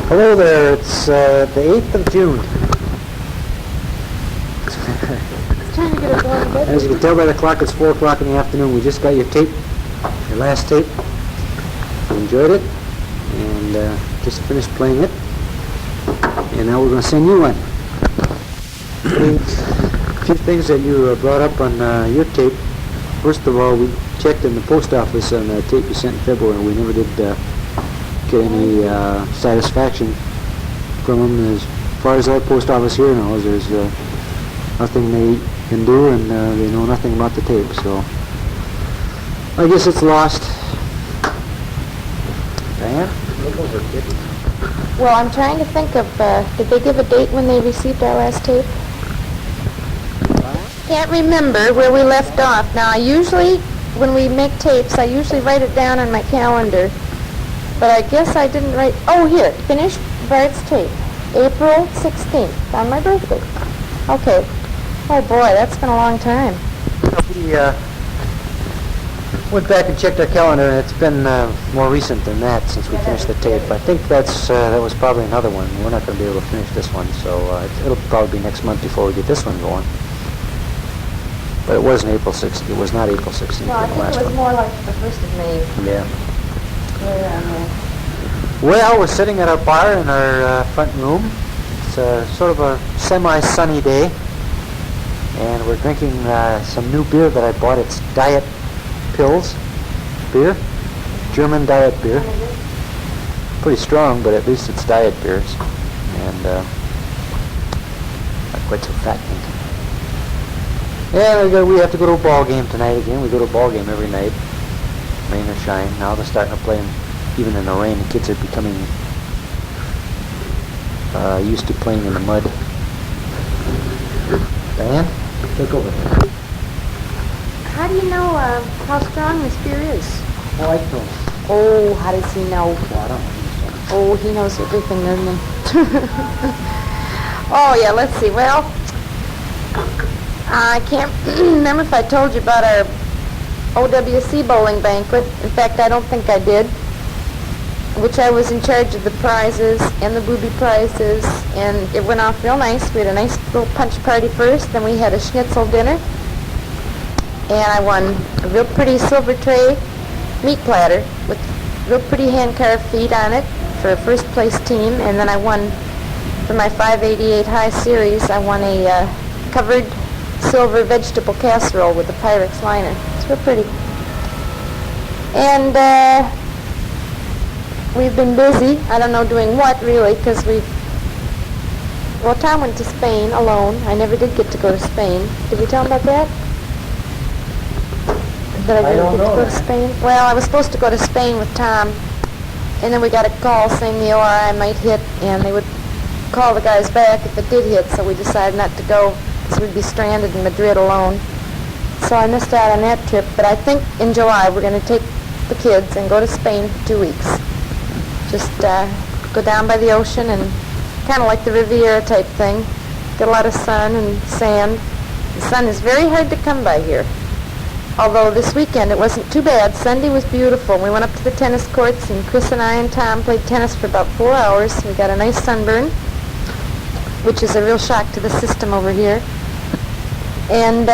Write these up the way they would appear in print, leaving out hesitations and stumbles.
Hello there, it's the 8th of June. Trying to get it going. As you can tell by the clock, it's 4 o'clock in the afternoon. We just got your tape, your last tape. We enjoyed it, and just finished playing it. And now we're going to send you one. A few things that you brought up on your tape. First of all, we checked in the post office on the tape you sent in February, and we never did get any satisfaction from them. As far as our post office here knows, there's nothing they can do, and they know nothing about the tape, so I guess it's lost. Diane? Look over, kid. Well, I'm trying to think of, did they give a date when they received our last tape? Can't remember where we left off. Now, I usually, when we make tapes, I usually write it down on my calendar. But I guess I didn't write... Oh, here. Finished Bart's tape. April 16th, on my birthday. Okay. Oh, boy, that's been a long time. We went back and checked our calendar, and it's been more recent than that since we finished the tape. I think that was probably another one. We're not going to be able to finish this one, so it'll probably be next month before we get this one going. But it wasn't April 16th. It was not April 16th. No, I think it was more like the 1st of May. Yeah. Well, we're sitting at our bar in our front room. It's sort of a semi-sunny day, and we're drinking some new beer that I bought. It's Diet Pills beer, German diet beer. Pretty strong, but at least it's diet beers, and not quite so fattening. Yeah, we have to go to a ball game tonight again. We go to a ball game every night, rain or shine. Now they're starting to play them even in the rain. The kids are becoming used to playing in the mud. Diane, take over. How do you know how strong this beer is? Oh, I know. Oh, how does he know? Well, I don't know. Oh, he knows everything, doesn't he? Oh, yeah, let's see. Well, I can't remember if I told you about our OWC bowling banquet. In fact, I don't think I did, which I was in charge of the prizes and the booby prizes, and it went off real nice. We had a nice little punch party first, then we had a schnitzel dinner, and I won a real pretty silver tray meat platter with real pretty hand-carved feet on it for a first-place team, and then I won, for my 588 high series, I won a covered silver vegetable casserole with a Pyrex liner. It's real pretty. And we've been busy. I don't know doing what, really, because well, Tom went to Spain alone. I never did get to go to Spain. Did we tell him about that? That I didn't get to go to Spain? Well, I was supposed to go to Spain with Tom, and then we got a call saying the ORI might hit, and they would call the guys back if it did hit, so we decided not to go, so we'd be stranded in Madrid alone. So I missed out on that trip, but I think in July we're going to take the kids and go to Spain for 2 weeks. Just go down by the ocean and kind of like the Riviera type thing. Get a lot of sun and sand. The sun is very hard to come by here. Although this weekend it wasn't too bad. Sunday was beautiful. We went up to the tennis courts, and Chris and I and Tom played tennis for about 4 hours. We got a nice sunburn, which is a real shock to the system over here. And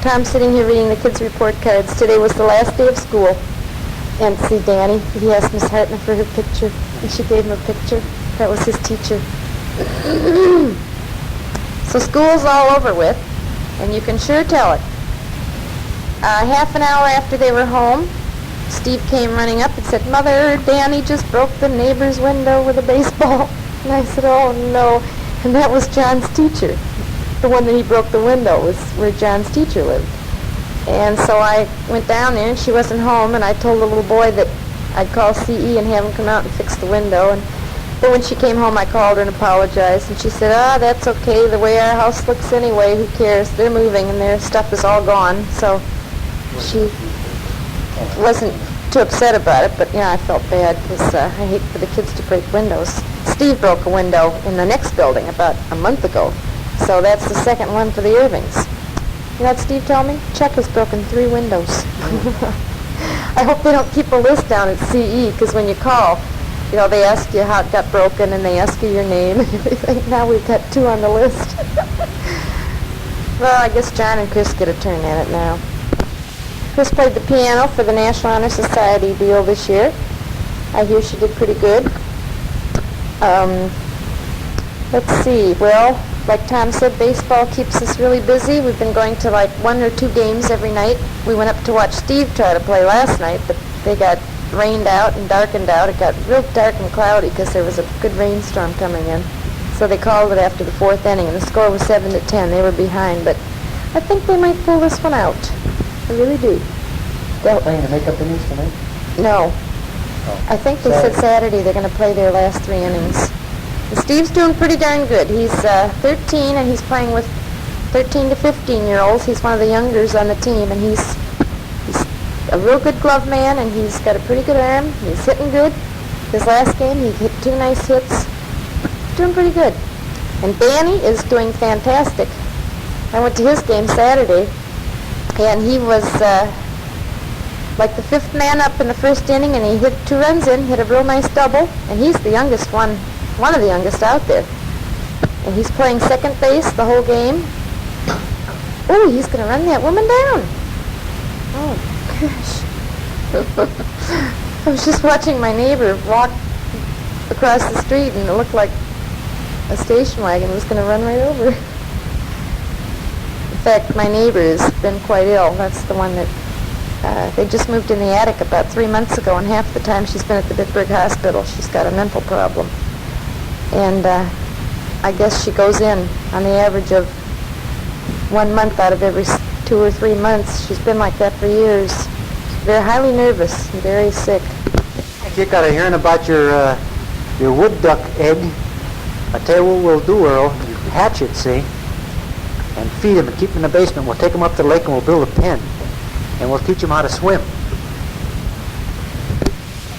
Tom's sitting here reading the kids' report cards. Today was the last day of school. And see Danny, he asked Miss Hartman for her picture, and she gave him a picture. That was his teacher. So school's all over with, and you can sure tell it. Half an hour after they were home, Steve came running up and said, "Mother, Danny just broke the neighbor's window with a baseball." And I said, "Oh, no." And that was John's teacher. The one that he broke the window was where John's teacher lived. And so I went down there, and she wasn't home, and I told the little boy that I'd call CE and have him come out and fix the window. And then when she came home, I called her and apologized, and she said, "That's okay. The way our house looks anyway, who cares? They're moving, and their stuff is all gone." So she wasn't too upset about it, but, I felt bad because I hate for the kids to break windows. Steve broke a window in the next building about a month ago, so that's the second one for the Irvings. You know what Steve told me? Chuck has broken 3 windows. I hope they don't keep a list down at CE, because when you call, You know, they ask you how it got broken, and they ask you your name and everything. Now we've got 2 on the list. Well, I guess John and Chris get a turn at it now. Chris played the piano for the National Honor Society deal this year. I hear she did pretty good. Let's see. Well, like Tom said, baseball keeps us really busy. We've been going to like 1 or 2 games every night. We went up to watch Steve try to play last night, but they got rained out and darkened out. It got real dark and cloudy because there was a good rainstorm coming in. So they called it after the 4th inning, and the score was 7-10. They were behind, but I think they might pull this one out. I really do. They're playing to make up innings tonight? No. Oh. I think they said Saturday they're going to play their last 3 innings. And Steve's doing pretty darn good. He's 13, and he's playing with 13 to 15-year-olds. He's one of the youngers on the team, and he's a real good glove man, and he's got a pretty good arm. He's hitting good. His last game, he hit 2 nice hits. Doing pretty good. And Danny is doing fantastic. I went to his game Saturday, and he was like the 5th man up in the 1st inning, and he hit 2 runs in, hit a real nice double, and he's the youngest one of the youngest out there. And he's playing second base the whole game. Oh, he's going to run that woman down. Oh, gosh. I was just watching my neighbor walk across the street, and it looked like a station wagon was going to run right over. In fact, my neighbor has been quite ill. That's the one that they just moved in the attic about 3 months ago, and half the time she's been at the Bitburg Hospital. She's got a mental problem. And I guess she goes in on the average of 1 month out of every 2 or 3 months. She's been like that for years. They're highly nervous and very sick. I kick out of hearing about your wood duck egg. I tell you what we'll do, Earl. You hatch it, see, and feed them and keep them in the basement. We'll take them up to the lake and we'll build a pen, and we'll teach them how to swim.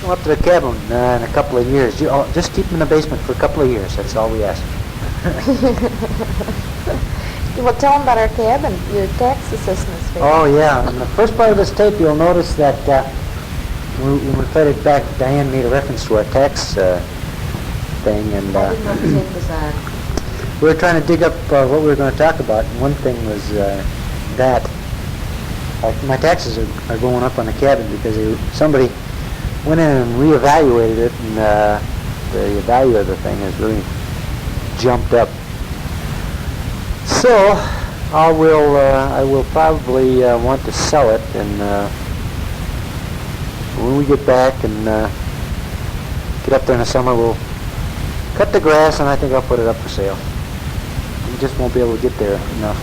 Come up to the cabin in a couple of years. Just keep them in the basement for a couple of years. That's all we ask. Well, tell them about our cabin, your tax assessments. Oh, yeah. In the first part of this tape, you'll notice that when we played it back, Diane made a reference to our tax thing, and I didn't know the tape was on. we were trying to dig up what we were going to talk about, and one thing was that my taxes are going up on the cabin because somebody went in and reevaluated it, and the value of the thing has really jumped up. So I will probably want to sell it, and when we get back and get up there in the summer, we'll cut the grass, and I think I'll put it up for sale. You just won't be able to get there enough.